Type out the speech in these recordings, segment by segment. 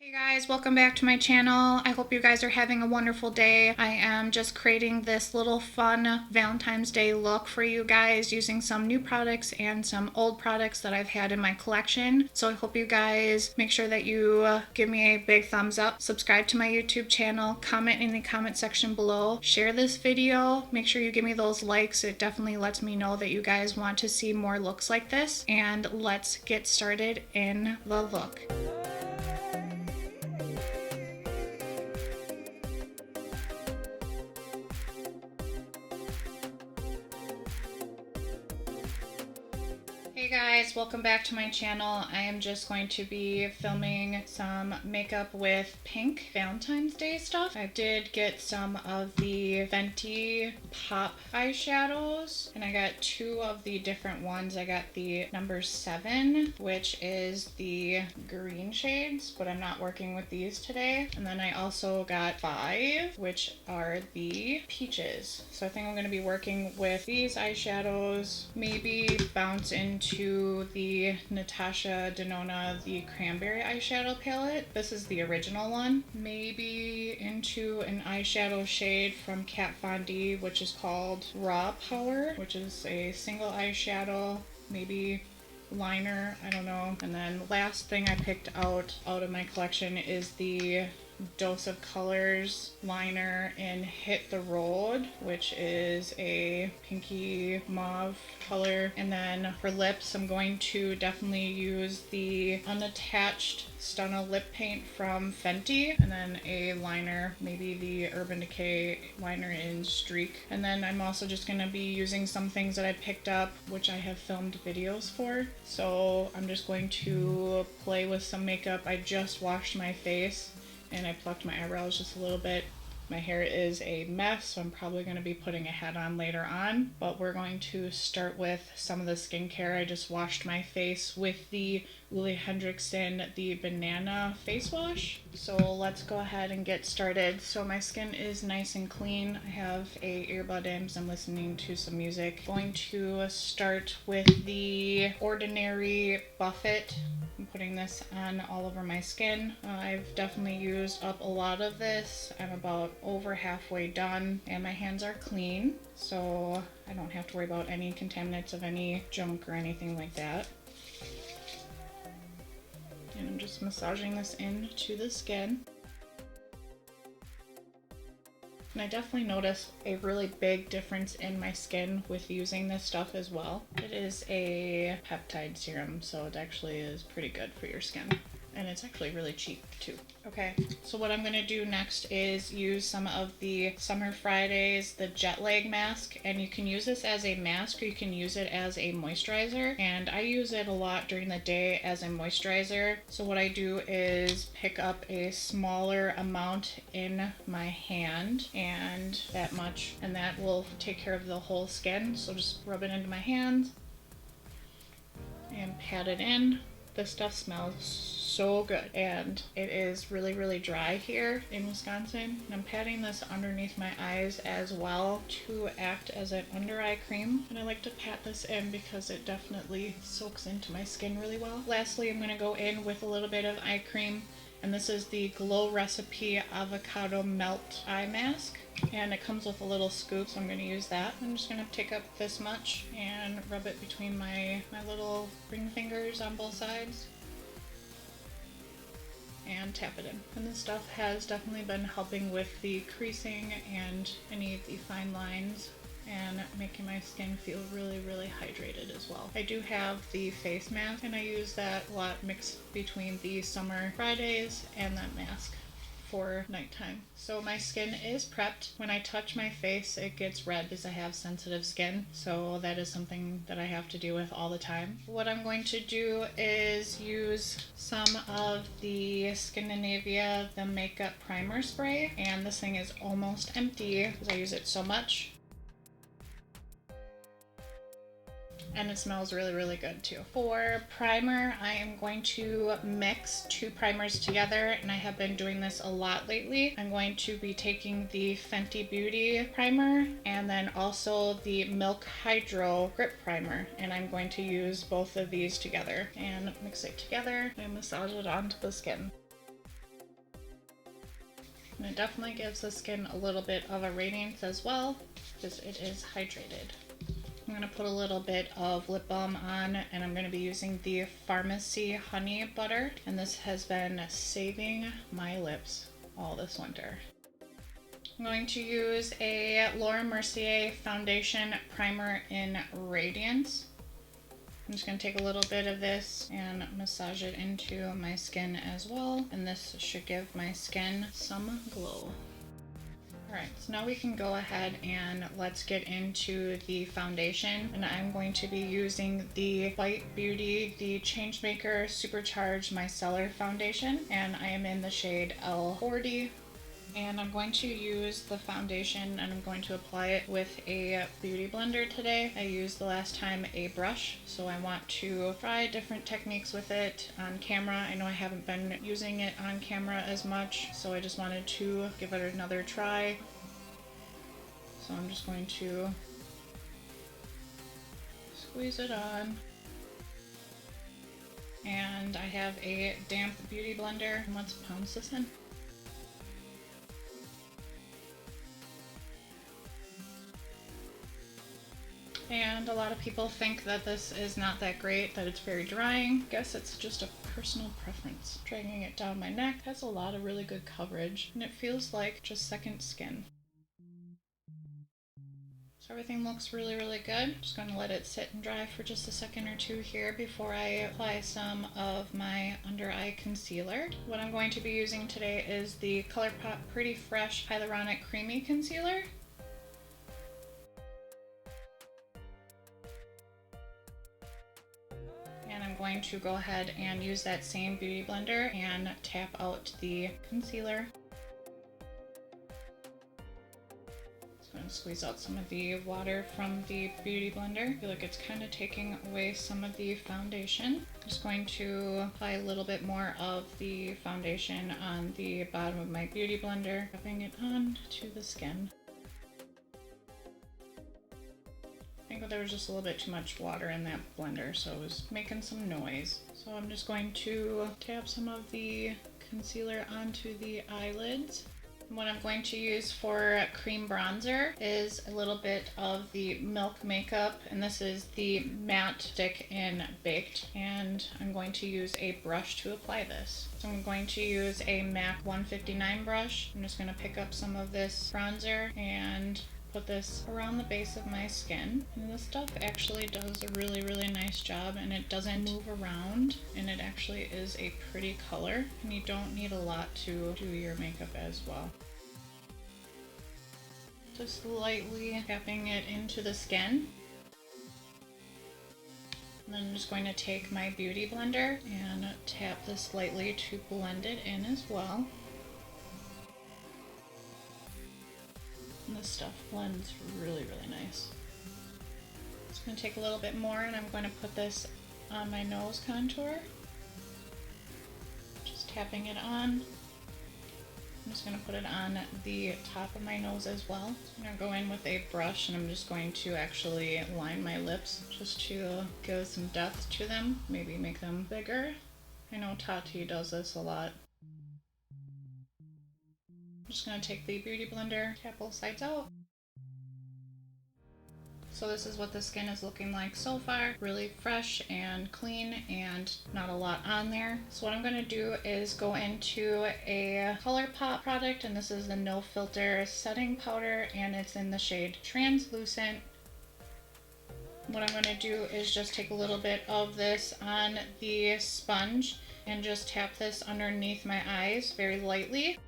Hey guys, welcome back to my channel. I hope you guys are having a wonderful day. I am just creating this little fun Valentine's Day look for you guys using some new products and some old products that I've had in my collection. So I hope you guys make sure that you give me a big thumbs up, subscribe to my YouTube channel, comment in the comment section below, share this video, make sure you give me those likes. It definitely lets me know that you guys want to see more looks like this. And let's get started in the look. Hey guys, welcome back to my channel. I am just going to be filming some makeup with pink Valentine's Day stuff. I did get some of the Fenty Pop eyeshadows and I got two of the different ones. I got the number 7, which is the green shades, but I'm not working with these today. And then I also got 5, which are the peaches. So I think I'm going to be working with these eyeshadows, maybe bounce into the Natasha Denona the Cranberry eyeshadow palette. This is the original one. Maybe into an eyeshadow shade from Kat Von D, which is called Raw Power, which is a single eyeshadow, maybe liner, I don't know. And then last thing I picked out of my collection is the Dose of Colors liner in Hit the Road, which is a pinky mauve color. And then for lips, I'm going to definitely use the Unattached Stunna lip paint from Fenty, and then a liner, maybe the Urban Decay liner in Streak. And then I'm also just going to be using some things that I picked up, which I have filmed videos for. So I'm just going to play with some makeup. I just washed my face and I plucked my eyebrows just a little bit. My hair is a mess, so I'm probably going to be putting a hat on later on. But we're going to start with some of the skincare. I just washed my face with the henriksen the banana face wash. So let's go ahead and get started. So my skin is nice and clean. I have a earbud in because I'm listening to some music. Going to start with the Ordinary Buffet. I'm putting this on all over my skin. I've definitely used up a lot of this. I'm about over halfway done and my hands are clean, so I don't have to worry about any contaminants of any junk or anything like that. And I'm just massaging this into the skin. And I definitely noticed a really big difference in my skin with using this stuff as well. It is a peptide serum, so it actually is pretty good for your skin. And it's actually really cheap too. Okay, so what I'm gonna do next is use some of the Summer Fridays, the jet lag mask, and you can use this as a mask or you can use it as a moisturizer. And I use it a lot during the day as a moisturizer. So what I do is pick up a smaller amount in my hand, and that much, and that will take care of the whole skin. So just rub it into my hands and pat it in. This stuff smells so good, and it is really dry here in Wisconsin. And I'm patting this underneath my eyes as well to act as an under eye cream, and I like to pat this in because it definitely soaks into my skin really well. Lastly, I'm going to go in with a little bit of eye cream, and this is the Glow Recipe Avocado Melt Eye Mask. And it comes with a little scoop, so I'm going to use that. I'm just going to take up this much and rub it between my little ring fingers on both sides and tap it in. And this stuff has definitely been helping with the creasing and any of the fine lines and making my skin feel really hydrated as well. I do have the face mask, and I use that a lot mixed between the Summer Fridays and that mask for nighttime. So my skin is prepped. When I touch my face, it gets red because I have sensitive skin, so that is something that I have to deal with all the time. What I'm going to do is use some of the Skindinavia the makeup primer spray, and this thing is almost empty because I use it so much. And it smells really good too. For primer, I am going to mix 2 primers together, and I have been doing this a lot lately. I'm going to be taking the Fenty Beauty primer and then also the Milk Hydro Grip primer, and I'm going to use both of these together and mix it together and massage it onto the skin. And it definitely gives the skin a little bit of a radiance as well because it is hydrated. I'm going to put a little bit of lip balm on, and I'm going to be using the Farmacy Honey Butter, and this has been saving my lips all this winter. I'm going to use a Laura Mercier foundation primer in Radiance. I'm just going to take a little bit of this and massage it into my skin as well, and this should give my skin some glow. Alright, so now we can go ahead and let's get into the foundation, and I'm going to be using the White Beauty, the Changemaker Supercharged Micellar Foundation, and I am in the shade L40. And I'm going to use the foundation and I'm going to apply it with a beauty blender today. I used the last time a brush, so I want to try different techniques with it on camera. I know I haven't been using it on camera as much, so I just wanted to give it another try. So I'm just going to squeeze it on. And I have a damp beauty blender. Let's pounce this in. And a lot of people think that this is not that great, that it's very drying. I guess it's just a personal preference. Dragging it down my neck has a lot of really good coverage, and it feels like just second skin. So everything looks really, really good. Just going to let it sit and dry for just a second or two here before I apply some of my under eye concealer. What I'm going to be using today is the Colourpop Pretty Fresh Hyaluronic Creamy Concealer. I'm going to go ahead and use that same beauty blender and tap out the concealer. Just going to squeeze out some of the water from the beauty blender. I feel like it's kind of taking away some of the foundation. I'm just going to apply a little bit more of the foundation on the bottom of my beauty blender, rubbing it on to the skin. I think there was just a little bit too much water in that blender, so it was making some noise. So I'm just going to tap some of the concealer onto the eyelids. What I'm going to use for cream bronzer is a little bit of the Milk Makeup, and this is the Matte Stick in Baked, and I'm going to use a brush to apply this. So I'm going to use a MAC 159 brush. I'm just going to pick up some of this bronzer and put this around the base of my skin, and this stuff actually does a really, really nice job, and it doesn't move around, and it actually is a pretty color, and you don't need a lot to do your makeup as well. Just lightly tapping it into the skin. And then I'm just going to take my beauty blender and tap this lightly to blend it in as well. And this stuff blends really, really nice. Just going to take a little bit more, and I'm going to put this on my nose contour. Just tapping it on. I'm just going to put it on the top of my nose as well. I'm going to go in with a brush, and I'm just going to actually line my lips just to give some depth to them, maybe make them bigger. I know Tati does this a lot. I'm just going to take the beauty blender, tap both sides out. So this is what the skin is looking like so far. Really fresh and clean and not a lot on there. So what I'm going to do is go into a Colourpop product, and this is the No Filter Setting Powder, and it's in the shade Translucent. What I'm going to do is just take a little bit of this on the sponge and just tap this underneath my eyes very lightly.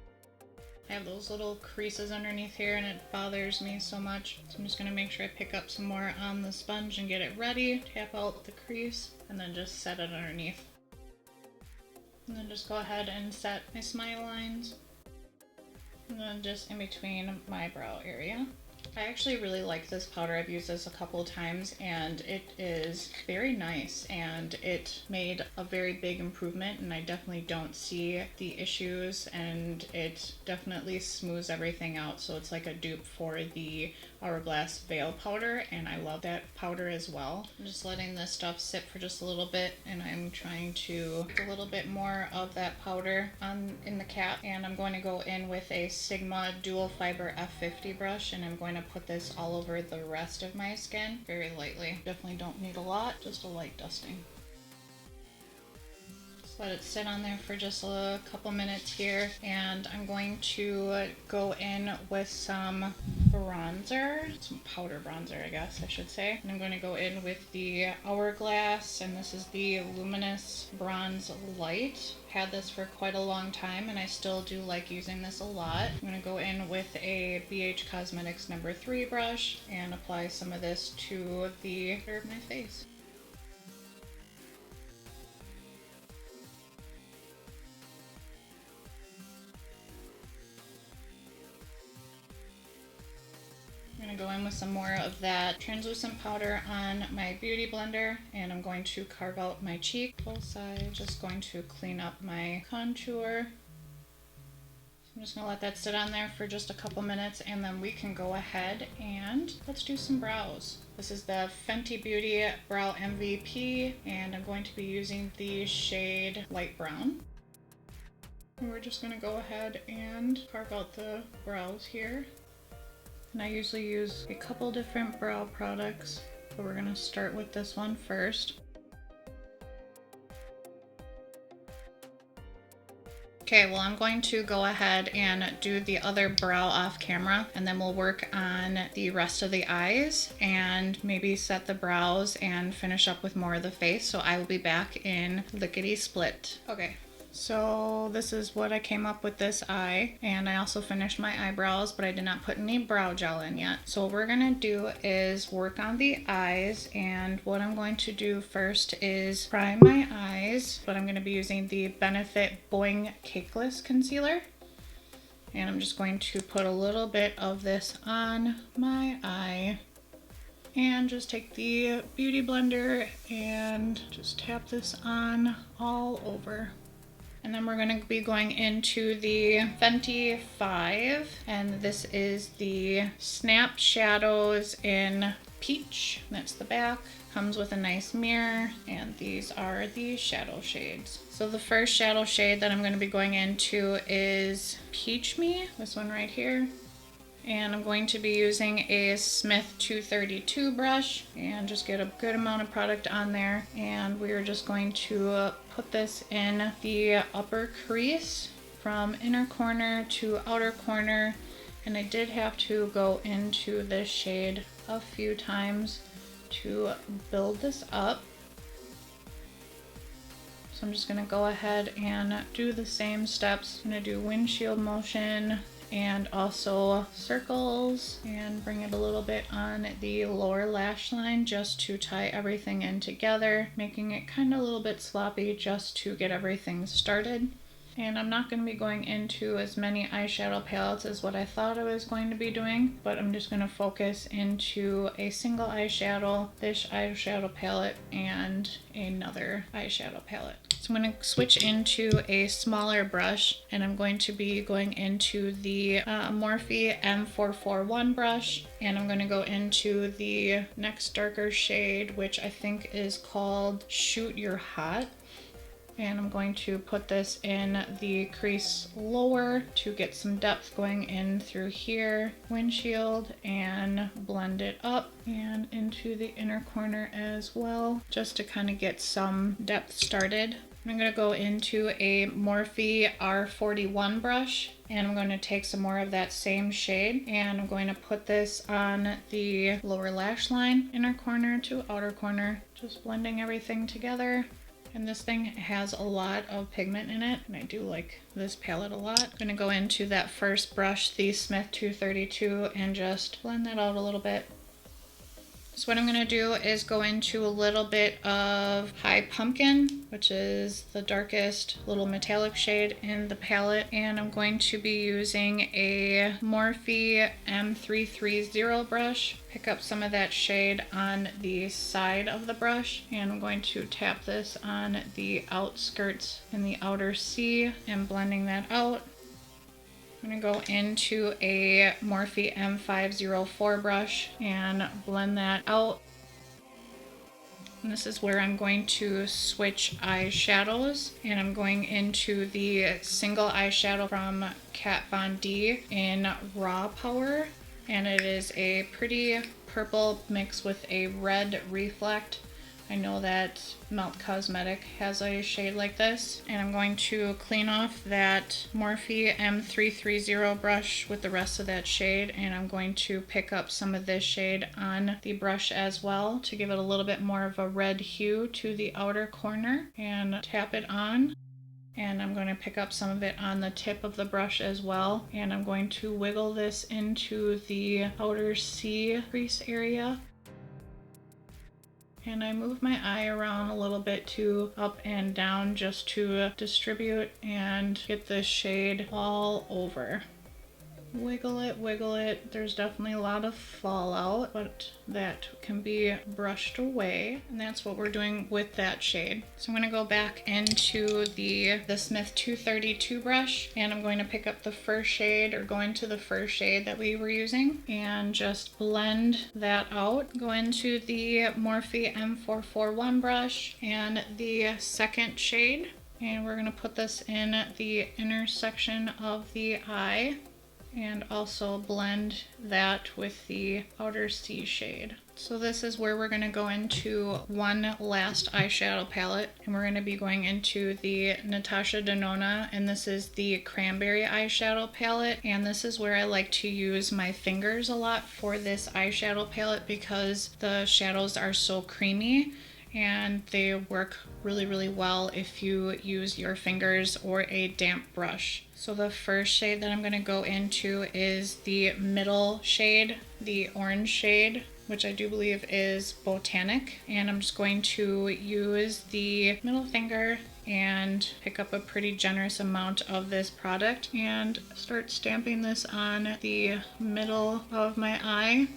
I have those little creases underneath here, and it bothers me so much. So I'm just going to make sure I pick up some more on the sponge and get it ready. Tap out the crease and then just set it underneath. And then just go ahead and set my smile lines. And then just in between my brow area. I actually really like this powder. I've used this a couple of times and it is very nice, and it made a very big improvement, and I definitely don't see the issues, and it definitely smooths everything out. So it's like a dupe for the Hourglass Veil powder, and I love that powder as well. I'm just letting this stuff sit for just a little bit, and I'm trying to put a little bit more of that powder on in the cap, and I'm going to go in with a Sigma dual fiber F50 brush, and I'm going to put this all over the rest of my skin very lightly. Definitely don't need a lot, just a light dusting. Let it sit on there for just a couple minutes here, and I'm going to go in with some bronzer, some powder bronzer I guess I should say, and I'm going to go in with the Hourglass, and this is the Luminous Bronze Light. Had this for quite a long time and I still do like using this a lot. I'm going to go in with a BH Cosmetics number 3 brush and apply some of this to the center of my face. I'm going to go in with some more of that translucent powder on my beauty blender, and I'm going to carve out my cheek, both sides. Just going to clean up my contour. So I'm just going to let that sit on there for just a couple minutes, and then we can go ahead and let's do some brows. This is the Fenty Beauty Brow MVP, and I'm going to be using the shade Light Brown. And we're just going to go ahead and carve out the brows here. And I usually use a couple different brow products, but we're gonna start with this one first. Okay, well I'm going to go ahead and do the other brow off camera, and then we'll work on the rest of the eyes and maybe set the brows and finish up with more of the face. So I will be back in lickety split. Okay. So this is what I came up with this eye, and I also finished my eyebrows, but I did not put any brow gel in yet. So what we're gonna do is work on the eyes, and what I'm going to do first is prime my eyes, but I'm gonna be using the Benefit Boiing Cakeless Concealer. And I'm just going to put a little bit of this on my eye. And just take the beauty blender and just tap this on all over. And then we're going to be going into the Fenty 5, and this is the Snap Shadows in Peach. That's the back. Comes with a nice mirror, and these are the shadow shades. So the first shadow shade that I'm going to be going into is Peach Me, this one right here. And I'm going to be using a Smith 232 brush and just get a good amount of product on there. And we're just going to put this in the upper crease from inner corner to outer corner. And I did have to go into this shade a few times to build this up. So I'm just going to go ahead and do the same steps. I'm going to do windshield motion and also circles, and bring it a little bit on the lower lash line just to tie everything in together, making it kind of a little bit sloppy just to get everything started. And I'm not going to be going into as many eyeshadow palettes as what I thought I was going to be doing, but I'm just going to focus into a single eyeshadow, this eyeshadow palette, and another eyeshadow palette. So I'm going to switch into a smaller brush, and I'm going to be going into the Morphe M441 brush, and I'm going to go into the next darker shade, which I think is called Shoot Your Hot. And I'm going to put this in the crease lower to get some depth going in through here, windshield, and blend it up and into the inner corner as well, just to kind of get some depth started. I'm going to go into a Morphe R41 brush, and I'm going to take some more of that same shade, and I'm going to put this on the lower lash line, inner corner to outer corner, just blending everything together. And this thing has a lot of pigment in it, and I do like this palette a lot. I'm gonna go into that first brush, the Smith 232, and just blend that out a little bit. So what I'm going to do is go into a little bit of High Pumpkin, which is the darkest little metallic shade in the palette. And I'm going to be using a Morphe M330 brush. Pick up some of that shade on the side of the brush. And I'm going to tap this on the outskirts in the outer C and blending that out. I'm going to go into a Morphe M504 brush and blend that out. And this is where I'm going to switch eyeshadows, and I'm going into the single eyeshadow from Kat Von D in Raw Power, and it is a pretty purple mixed with a red reflect. I know that Melt Cosmetic has a shade like this, and I'm going to clean off that Morphe M330 brush with the rest of that shade, and I'm going to pick up some of this shade on the brush as well to give it a little bit more of a red hue to the outer corner and tap it on. And I'm going to pick up some of it on the tip of the brush as well, and I'm going to wiggle this into the outer C crease area. And I move my eye around a little bit too, up and down, just to distribute and get this shade all over. Wiggle it, wiggle it. There's definitely a lot of fallout, but that can be brushed away. And that's what we're doing with that shade. So I'm going to go back into the Smith 232 brush, and I'm going to pick up the first shade, or go into the first shade that we were using, and just blend that out. Go into the Morphe M441 brush and the second shade, and we're going to put this in the inner section of the eye, and also blend that with the outer C shade. So this is where we're going to go into one last eyeshadow palette, and we're going to be going into the Natasha Denona, and this is the Cranberry eyeshadow palette, and this is where I like to use my fingers a lot for this eyeshadow palette because the shadows are so creamy and they work really, really well if you use your fingers or a damp brush. So the first shade that I'm going to go into is the middle shade, the orange shade, which I do believe is Botanic. And I'm just going to use the middle finger and pick up a pretty generous amount of this product and start stamping this on the middle of my eye.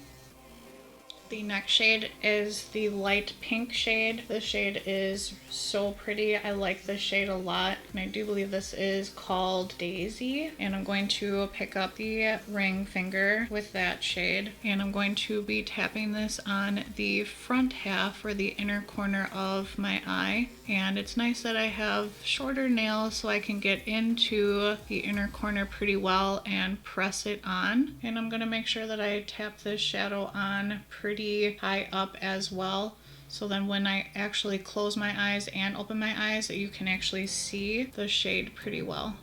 The next shade is the light pink shade. This shade is so pretty. I like this shade a lot, and I do believe this is called Daisy. And I'm going to pick up the ring finger with that shade, and I'm going to be tapping this on the front half or the inner corner of my eye. And it's nice that I have shorter nails so I can get into the inner corner pretty well and press it on. And I'm going to make sure that I tap this shadow on pretty high up as well, so then when I actually close my eyes and open my eyes, you can actually see the shade pretty well.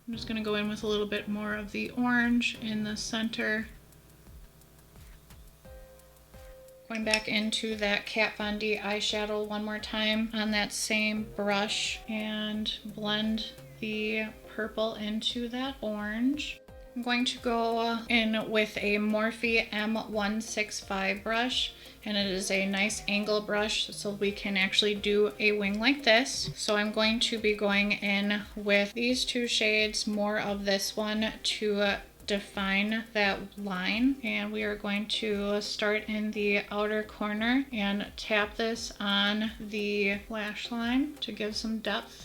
I'm just going to go in with a little bit more of the orange in the center. Going back into that Kat Von D eyeshadow one more time on that same brush and blend the purple into that orange. I'm going to go in with a Morphe M165 brush, and it is a nice angle brush so we can actually do a wing like this. So I'm going to be going in with these two shades, more of this one to define that line, and we are going to start in the outer corner and tap this on the lash line to give some depth.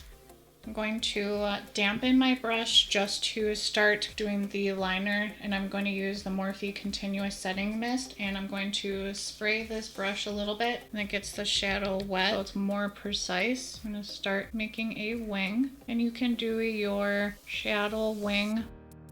I'm going to dampen my brush just to start doing the liner, and I'm going to use the Morphe Continuous Setting Mist, and I'm going to spray this brush a little bit, and it gets the shadow wet so it's more precise. I'm going to start making a wing, and you can do your shadow wing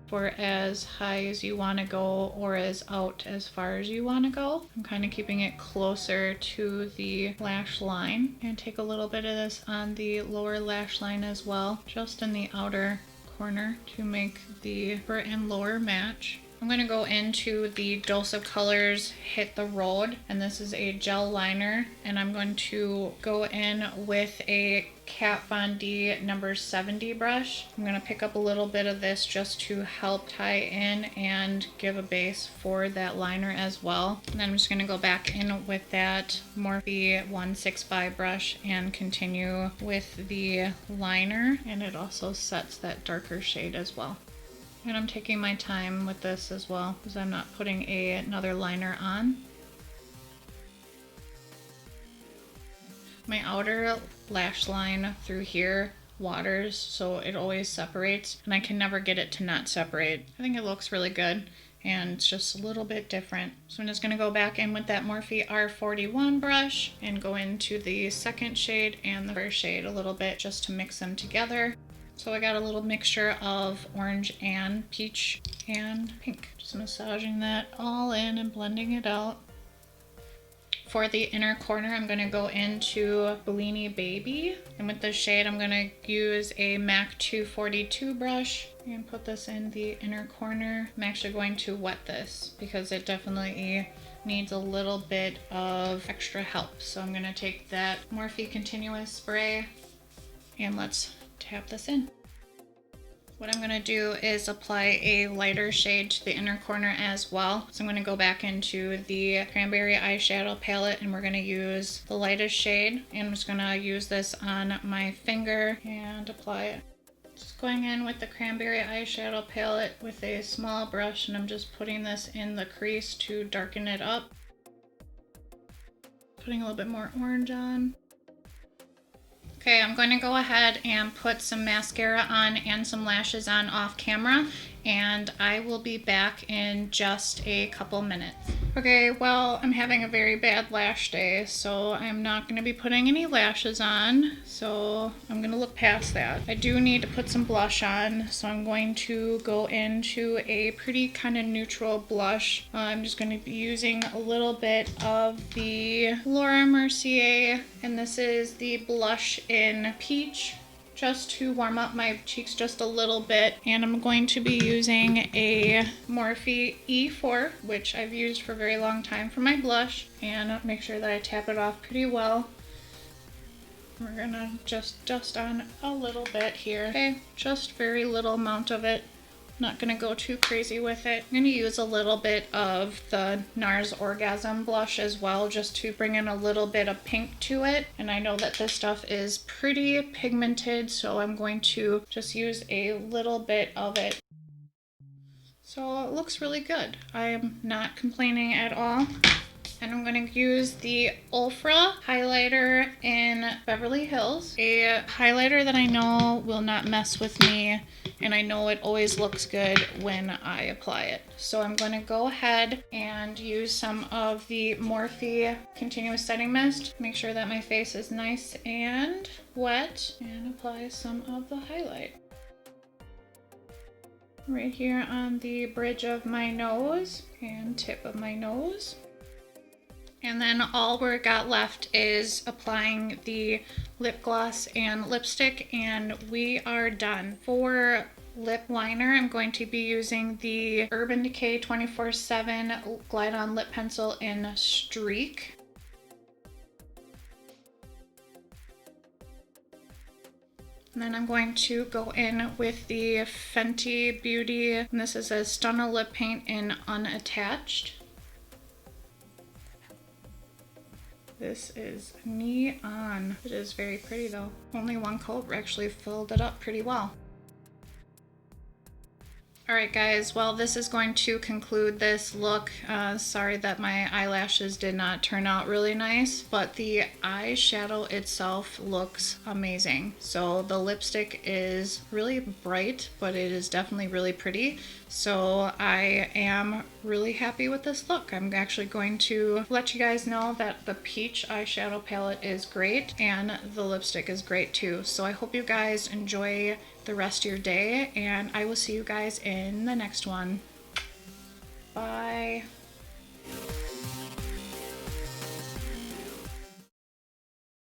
for as high as you want to go or as out as far as you want to go. I'm kind of keeping it closer to the lash line, and take a little bit of this on the lower lash line as well, just in the outer corner to make the upper and lower match. I'm going to go into the Dose of Colors Hit the Road, and this is a gel liner, and I'm going to go in with a Kat Von D number 70 brush. I'm going to pick up a little bit of this just to help tie in and give a base for that liner as well. And then I'm just going to go back in with that Morphe 165 brush and continue with the liner, and it also sets that darker shade as well. And I'm taking my time with this as well because I'm not putting another liner on. My outer lash line through here waters, so it always separates, and I can never get it to not separate. I think it looks really good, and it's just a little bit different. So I'm just going to go back in with that Morphe R41 brush and go into the second shade and the first shade a little bit just to mix them together. So I got a little mixture of orange and peach and pink. Just massaging that all in and blending it out. For the inner corner, I'm going to go into Bellini Baby. And with this shade, I'm going to use a MAC 242 brush and put this in the inner corner. I'm actually going to wet this because it definitely needs a little bit of extra help. So I'm going to take that Morphe Continuous Spray and let's tap this in. What I'm going to do is apply a lighter shade to the inner corner as well. So I'm going to go back into the Cranberry eyeshadow palette, and we're going to use the lightest shade. And I'm just going to use this on my finger and apply it. Just going in with the Cranberry eyeshadow palette with a small brush, and I'm just putting this in the crease to darken it up. Putting a little bit more orange on. Okay, I'm going to go ahead and put some mascara on and some lashes on off camera, and I will be back in just a couple minutes. Okay, well, I'm having a very bad lash day, so I'm not going to be putting any lashes on, so I'm going to look past that. I do need to put some blush on, so I'm going to go into a pretty kind of neutral blush. I'm just going to be using a little bit of the Laura Mercier, and this is the blush in Peach, just to warm up my cheeks just a little bit. And I'm going to be using a Morphe E4, which I've used for a very long time for my blush, and make sure that I tap it off pretty well. We're gonna just dust on a little bit here. Okay, just very little amount of it. Not gonna go too crazy with it. I'm gonna use a little bit of the NARS Orgasm blush as well, just to bring in a little bit of pink to it. And I know that this stuff is pretty pigmented, so I'm going to just use a little bit of it. So it looks really good. I am not complaining at all. And I'm going to use the Ulfra highlighter in Beverly Hills. A highlighter that I know will not mess with me, and I know it always looks good when I apply it. So I'm going to go ahead and use some of the Morphe Continuous Setting Mist. Make sure that my face is nice and wet, and apply some of the highlight. Right here on the bridge of my nose and tip of my nose. And then all we're got left is applying the lip gloss and lipstick, and we are done. For lip liner, I'm going to be using the Urban Decay 24/7 Glide On Lip Pencil in Streak. And then I'm going to go in with the Fenty Beauty, and this is a Stunna lip paint in Unattached. This is neon. It is very pretty though. Only one coat actually filled it up pretty well. Alright guys, well this is going to conclude this look. Sorry that my eyelashes did not turn out really nice, but the eyeshadow itself looks amazing. So the lipstick is really bright, but it is definitely really pretty. So I am really happy with this look. I'm actually going to let you guys know that the peach eyeshadow palette is great and the lipstick is great too. So I hope you guys enjoy the rest of your day, and I will see you guys in the next one. Bye.